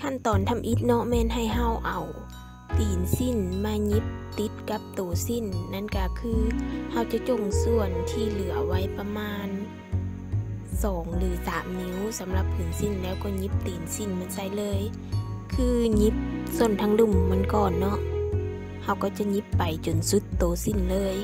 ขั้นตอนทำอิฐเนาะแม่นให้เฮาเอาตีนสิ้นมายิบติดกับตัวสิ้นนั่นก็คือเฮาจะจงส่วนที่เหลือไว้ประมาณ2 หรือ 3 นิ้วสำหรับผืนสิ้นแล้วก็ยิบตีนสิ้นมันใส่เลยคือยิบส่วนทั้งลุ่มมันก่อนเนาะเฮาก็จะยิบไปจนสุดตัวสิ้นเลย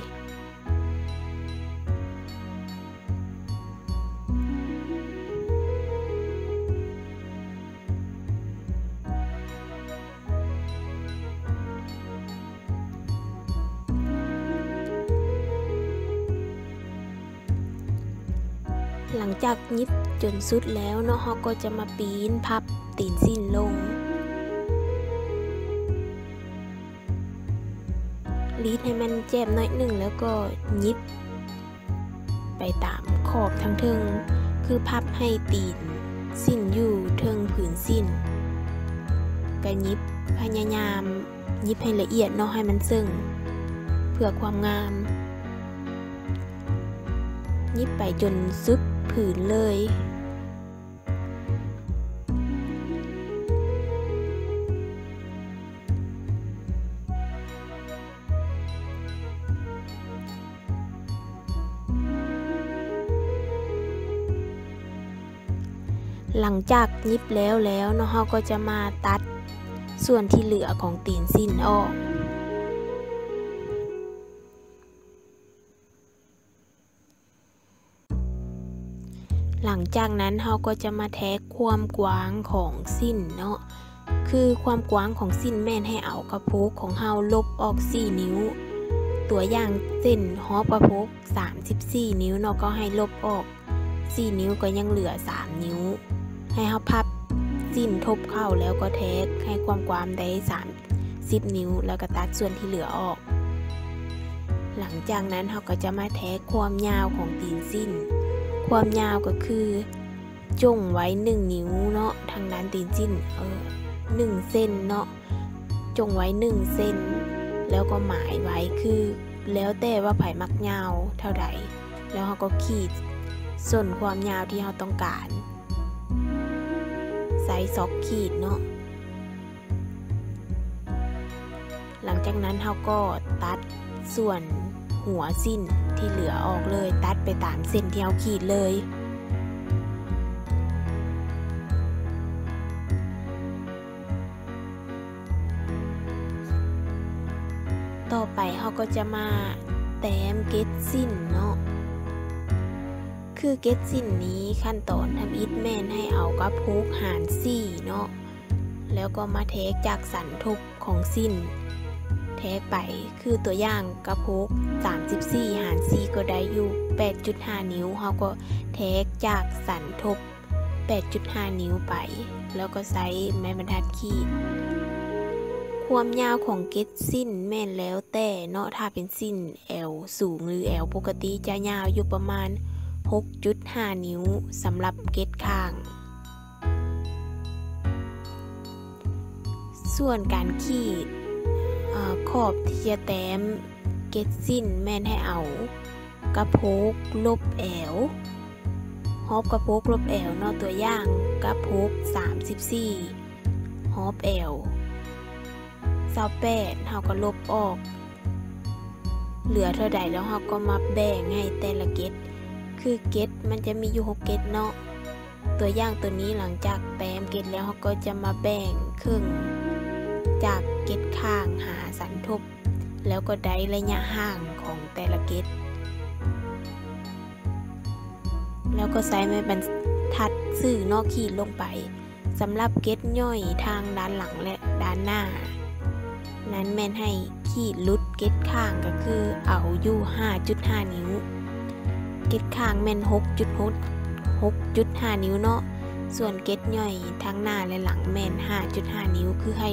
หลังจากยิบจนสุดแล้วเนาะเฮาก็จะมาปีนพับตีนสิ้นลงรีดให้มันแจ่มน้อยหนึ่งแล้วก็ยิบไปตามขอบทั้งเทิงคือพับให้ตีนสิ้นอยู่เทิงผืนสิ้นก็ยิบพยายามยิบให้ละเอียดเนาะให้มันซึ้งเพื่อความงามยิบไปจนสุดผืนเลยหลังจากยิบแล้วเนาะเราก็จะมาตัดส่วนที่เหลือของตีนสิ้นออกหลังจากนั้นเราก็จะมาแทกความกว้างของสิ้นเนาะคือความกว้างของสิ้นแม่นให้เอากระโปงของเราลบออก4 นิ้วตัวอย่างเส้นฮอบกระโปง34 นิ้วเนาะก็ให้ลบออก4 นิ้วก็ยังเหลือ3 นิ้วให้เราพับสิ้นทบเข้าแล้วก็แทกให้ความกว้างได้30 นิ้วแล้วก็ตัดส่วนที่เหลือออกหลังจากนั้นเราก็จะมาแทกความยาวของตีนสิ้นความยาวก็คือจงไว้1 นิ้วเนาะทางด้านตีนสิ้น1 เส้นเนาะจงไว้1 เส้นแล้วก็หมายไว้คือแล้วแต่ว่าไผมักยาวเท่าใดแล้วเราก็ขีดส่วนความยาวที่เราต้องการใส่ซอกขีดเนาะหลังจากนั้นเราก็ตัดส่วนหัวสิ้นที่เหลือออกเลยตัดไปตามเส้นที่เราขีดเลยต่อไปเราก็จะมาแต้มเกล็ดสิ้นเนาะคือเกล็ดสิ้นนี้ขั้นตอนทำอิฐแม่นให้เอากระโปงหาร4เนาะแล้วก็มาแทกจากสันทบของสิ้นแทกไปคือตัวอย่างกระโปง34 หาร 4ก็ได้อยู่ 8.5 นิ้วเราก็แทกจากสันทบ 8.5 นิ้วไปแล้วก็ใช้ไม้บรรทัดขีดความยาวของเกล็ดสิ้นแม่นแล้วแต่เนาะถ้าเป็นสิ้น L สูงหรือ L ปกติจะยาวอยู่ประมาณ 6.5 นิ้วสำหรับเกล็ดข้างส่วนการขีดขอบที่จะแต้มเกล็ดสิ้นแม่นให้เอากระโปงลบแอวฮอบกระโปงลบแอวเนาะตัวอย่างกระโปง34ฮอบแอว28เราก็ลบออกเหลือเท่าใดแล้วเราก็มาแบ่งให้แต่ละเกล็ดคือเกล็ดมันจะมีอยู่6 เกล็ดเนาะตัวอย่างตัวนี้หลังจากแต้มเกล็ดแล้วเราก็จะมาแบ่งครึ่งจากเกล็ดข้างหาสันทบแล้วก็ได้ระยะห่างของแต่ละเกล็ดแล้วก็ใช้ไม้บรรทัดสื่อนอกขีดลงไปสำหรับเกล็ดย่อยทางด้านหลังและด้านหน้านั้นแม่นให้ขีดลุดเกล็ดข้างก็คือเอาอยู่ 5.5 นิ้วเกล็ดข้างแม่น 6.5 นิ้วเนาะส่วนเกล็ดย่อยทั้งหน้าและหลังแม่น 5.5 นิ้วคือให้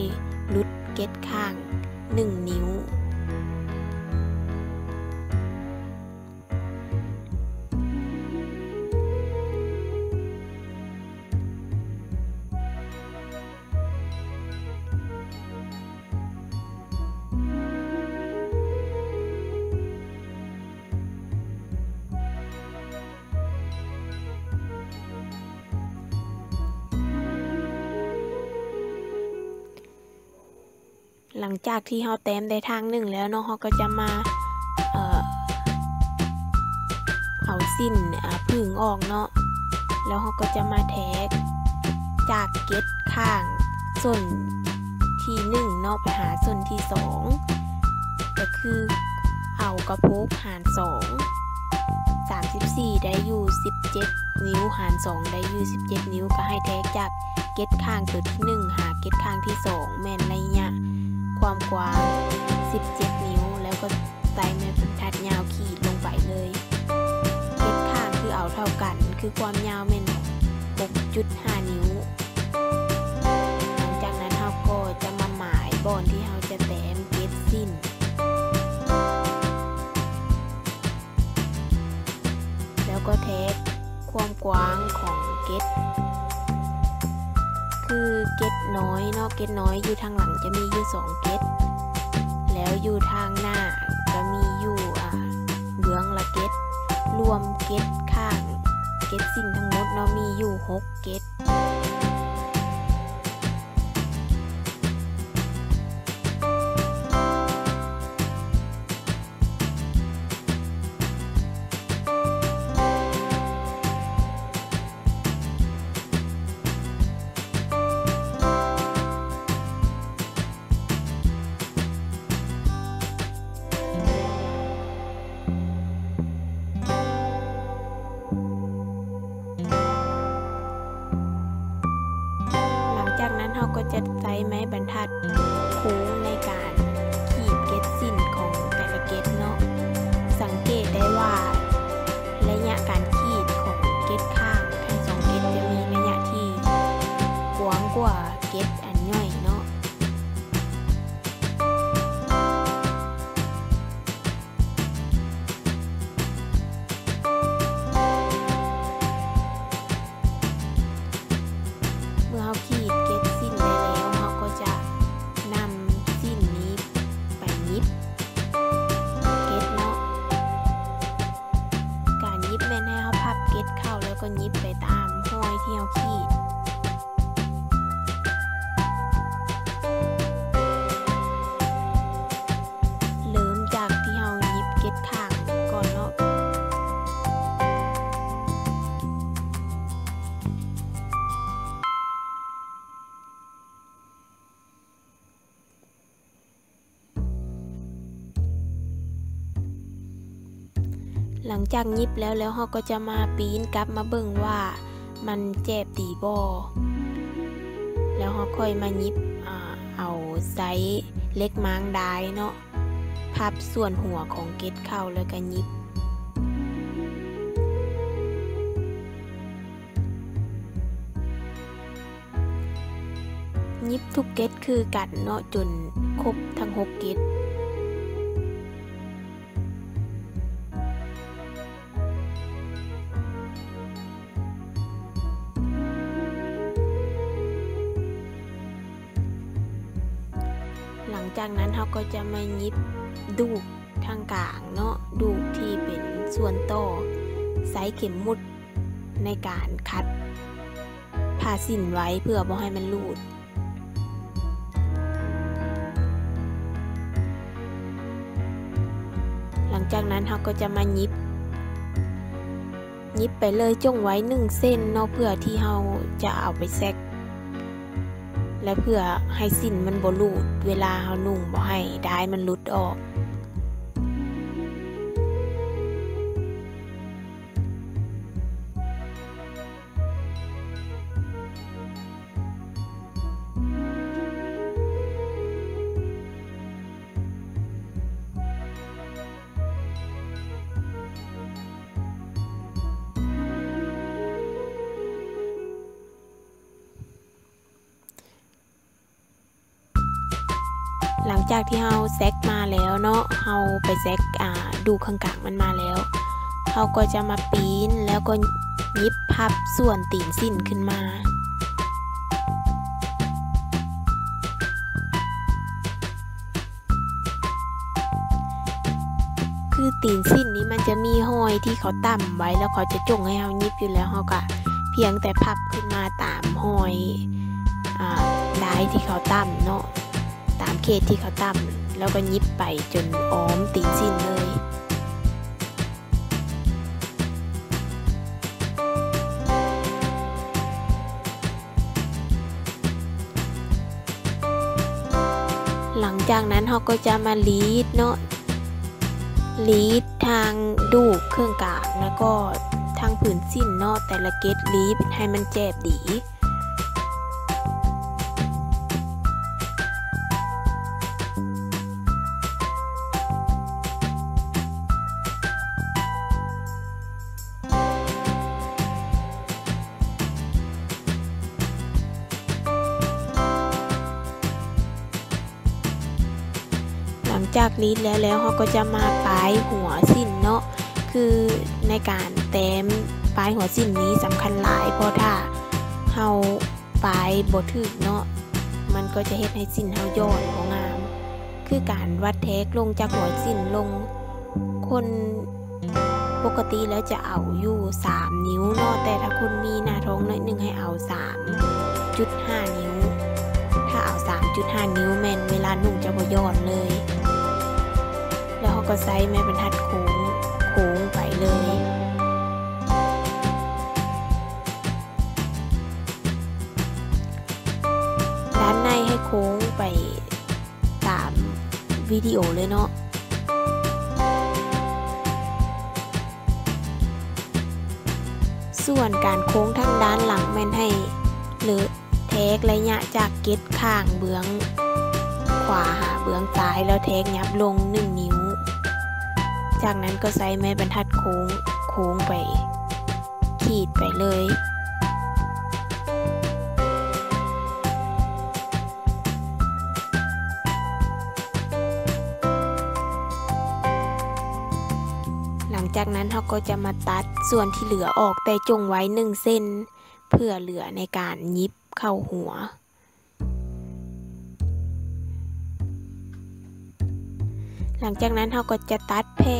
ลุดเกล็ดข้าง1 นิ้ว ห หลังจากที่เราแต้มได้ทางหนึ่งแล้วเนาะเราก็จะมาเอาสิ้นผึ่งออกเนาะแล้วเราก็จะมาแทกจากเก็ดข้างส่วนที่1เนาะไปหาส่วนที่2ก็คือเอากระโพกหาร2 34ได้อยู่17นิ้วหาร2ได้อยู่17นิ้วก็ให้แทกจากเก็ดข้างตัวที่1หาเก็ดข้างที่2แม่นระยะความกว้าง17นิ้วแล้วก็ใส่ไม้บรรทัดยาวขีดลงไปเลยเก็ดข้างคือเอาเท่ากันคือความยาวแม่น 6.5 นิ้วหลังจากนั้นเราก็จะมาหมายบอนที่เราจะแต้มเก็ดสิ้นแล้วก็แทกความกว้างของเก็ดคือเก็ดน้อยเนาะเก็ดน้อยอยู่ทางหลังจะมีอยู่2เก็ดแล้วอยู่ทางหน้าก็มีอยู่เบื้องละเก็ดรวมเก็ดข้างเก็ดสิ้นทั้งหมดเนาะมีอยู่6เก็ดจากนั้นเราก็จะใช้ไม้บรรทัดโค้งในการขีดเก็ดสิ้นของแต่ละเก็ดเนาะสังเกตได้ว่าระยะการขีดของเก็ดข้างทั้ง2เก็ดจะมีระยะที่กว้างกว่าเก็ดอันย่อยเนาะเมื่อเราขีดเก็ดสิ้นได้แล้วเราก็จะนำสิ้นนี้ไปยิบเก็ดเนาะการยิบแม่นให้เราพับเก็ดเข้าแล้วก็ยิบไปตามห้อยที่เราขีดเริ่มจากที่เรายิบเก็ดข้างก่อนเนาะหลังจากยิบแล้วเราก็จะมาปีนกลับมาเบิ่งว่ามันเจ็บตีบ่แล้วเราค่อยมายิบเอาไซส์เล็กม้างได้เนาะพับส่วนหัวของเก็ดเข้าแล้วก็ยิบทุกเก็ดคือกันเนาะจนครบทั้ง6เก็ดหลังจากนั้นเราก็จะมายิบดูกทางกลางเนาะดูกที่เป็นส่วนต่อใส่เข็มมุดในการคัดผ้าสิ้นไว้เพื่อบ่ให้มันหลุดหลังจากนั้นเราก็จะมายิบไปเลยจงไว้1เส้นเนาะเพื่อที่เราจะเอาไปแซกและเพื่อให้สิ้นมันบ่หลุดเวลาเรานุ่งบ่ให้ได้มันหลุดออกหลังจากที่เราแซกมาแล้วเนาะเราไปแซกดูข้างกลางมันมาแล้วเราก็จะมาปีนแล้วก็ยิบพับส่วนตีนสิ้นขึ้นมาคือตีนสิ้นนี้มันจะมีห้อยที่เขาต่ำไว้แล้วเขาจะจงให้เรายิบอยู่แล้วเราก็เพียงแต่พับขึ้นมาตามห้อยได้ที่เขาต่ำเนาะ ตามเขตที่เขาตั้มแล้วก็ยิบไปจนอ้อมตีนสิ้นเลยหลังจากนั้นเขาก็จะมาลีดเนาะลีดทางดูกเครื่องกลางแล้วก็ทางผืนสิ้นเนาะแต่ละเกตลีดให้มันแจบดีหลังจากลีดแล้วเขาก็จะมาปลายหัวสิ้นเนาะคือในการแต้มปลายหัวสิ้นนี้สำคัญหลายเพราะถ้าเฮาปลายบ่ถึกเนาะมันก็จะเฮ็ดให้สิ้นเฮาย้อนบ่งามคือการวัดแทกลงจากหัวสิ้นลงคนปกติแล้วจะเอาอยู่3นิ้วเนาะแต่ถ้าคุณมีหน้าท้องน้อยนึงให้เอา 3.5 นิ้วถ้าเอา 3.5 นิ้วแม่นเวลานุ่งจะบ่ย้อนเลยแล้วเขาก็ใส่ไม้บรรทัดโค้งไปเลยด้านในให้โค้งไปตามวิดีโอเลยเนาะส่วนการโค้งทางด้านหลังแม่นให้หรือแทกระยะจากเก็ตข้างเบื้องขวาหาเบื้องซ้ายแล้วแทกยับลง1 นิ้วจากนั้นก็ใช้ไม้บรรทัดโค้งไปขีดไปเลยหลังจากนั้นเราก็จะมาตัดส่วนที่เหลือออกแต่จงไว้1 เส้นเพื่อเหลือในการยิบเข้าหัวหลังจากนั้นเราก็จะตัดแพร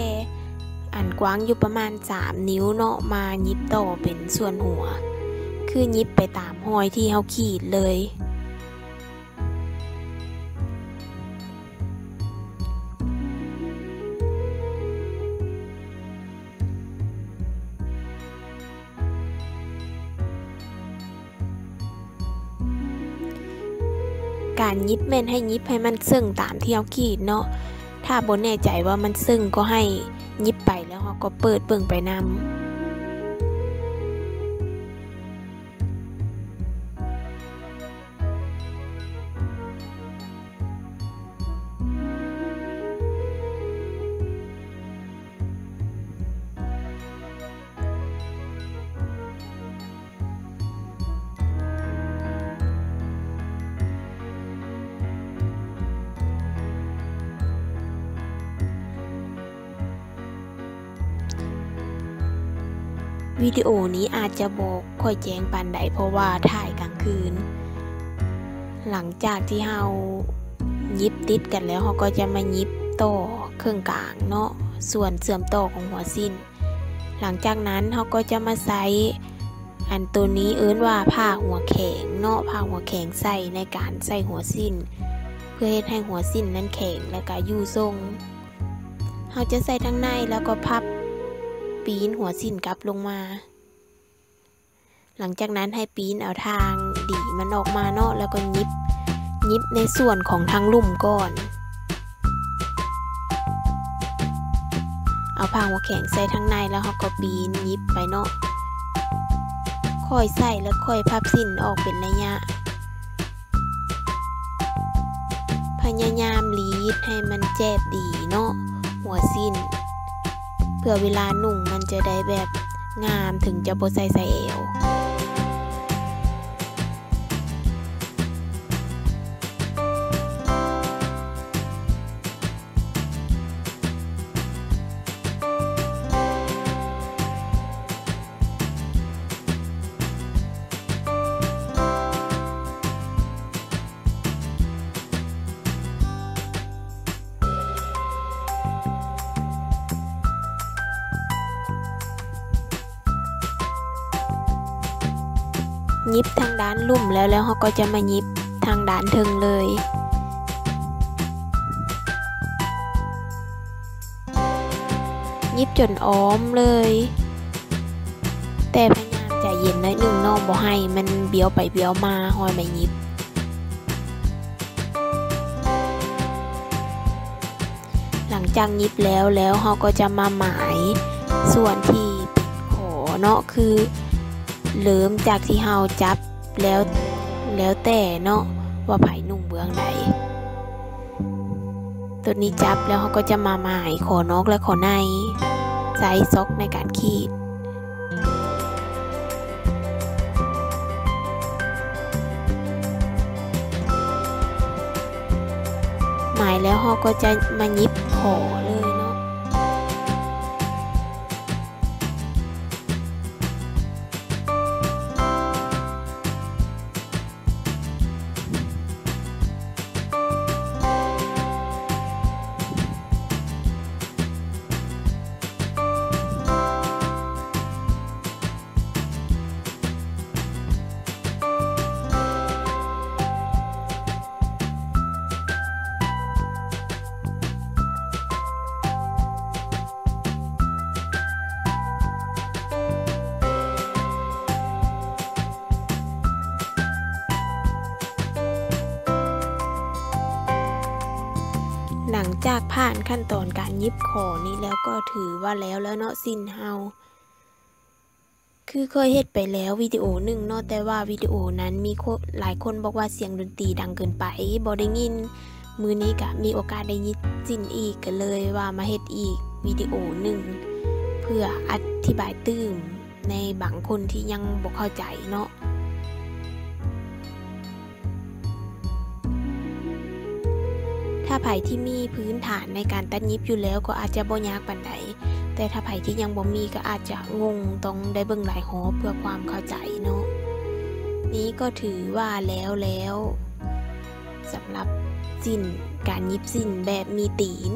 อันกว้างอยู่ประมาณ3 นิ้วเนาะมายิบต่อเป็นส่วนหัวคือยิบไปตามรอยที่เราขีดเลยการยิบแม่นให้ยิบให้มันซึ่งตามที่เราขีดเนาะถ้าบ่แน่ใจว่ามันซึ่งก็ให้ยิบไปแล้วเราก็เปิดเบิ่งไปนำวิดีโอนี้อาจจะบอกค่อยแจ้งปานใดเพราะว่าถ่ายกลางคืนหลังจากที่เรายิบติดกันแล้วเราก็จะมายิบต่อเครื่องกลางเนาะส่วนเสื่อมต่อของหัวสิ้นหลังจากนั้นเราก็จะมาใส่อันตัวนี้ว่าผ้าหัวแข็งเนาะผ้าหัวแข็งใส่ในการใส่หัวสิ้นเพื่อให้หัวสิ้นนั้นแข็งและก็อยู่ทรงเราจะใส่ทั้งในแล้วก็พับปีนหัวสิ้นกลับลงมาหลังจากนั้นให้ปีนเอาทางดีมันออกมาเนาะแล้วก็ยิบในส่วนของทางลุ่มก่อนเอาผ้าหัวแข็งใส่ทั้งในแล้วเราก็ปีนยิบไปเนาะค่อยใส่แล้วค่อยพับสิ้นออกเป็นระยะพยายามลีดให้มันแจบดีเนาะหัวสิ้นเพื่อเวลานุ่งมันจะได้แบบงามถึงจะบ่ใส่เอวยิบทางด้านลุ่มแล้วเขาก็จะมายิบทางด้านถึงเลย ยิบจนอ้อมเลยแต่พยายามใจเย็นหน่อยหนึ่งเนาะบ่ให้มันเบี้ยวไปเบี้ยวมาห้อยไม่ยิบหลังจากยิบแล้วเราก็จะมาหมายส่วนที่เป็นขอเนาะคือเริ่มจากที่เราจับแล้วแต่เนาะว่าไผนุ่งเบื้องใดตัวนี้จับแล้วเราก็จะมาหมายขอนอกและขอในใช้ซอกในการขีดหมายแล้วเราก็จะมายิบขอเลยเนาะหลังจากผ่านขั้นตอนการยิบขอนี้แล้วก็ถือว่าแล้วเนาะสิ้นเฮาคือเคยเฮ็ดไปแล้ววิดีโอหนึ่งเนาะแต่ว่าวิดีโอนั้นมีหลายคนบอกว่าเสียงดนตรีดังเกินไปบ่ได้ยินมื้อนี้ก็มีโอกาสได้ยินสิ้นอีกก็เลยว่ามาเฮ็ดอีกวิดีโอหนึ่งเพื่ออธิบายตื้มในบางคนที่ยังบ่เข้าใจเนาะถ้าไผที่มีพื้นฐานในการตัดยิบอยู่แล้วก็อาจจะบ่ยากปานใดแต่ถ้าไผที่ยังบ่มีก็อาจจะงงต้องได้เบิ่งหลายหอเพื่อความเข้าใจเนาะนี้ก็ถือว่าแล้วสำหรับสิ้นการยิบสิ้นแบบมีตีน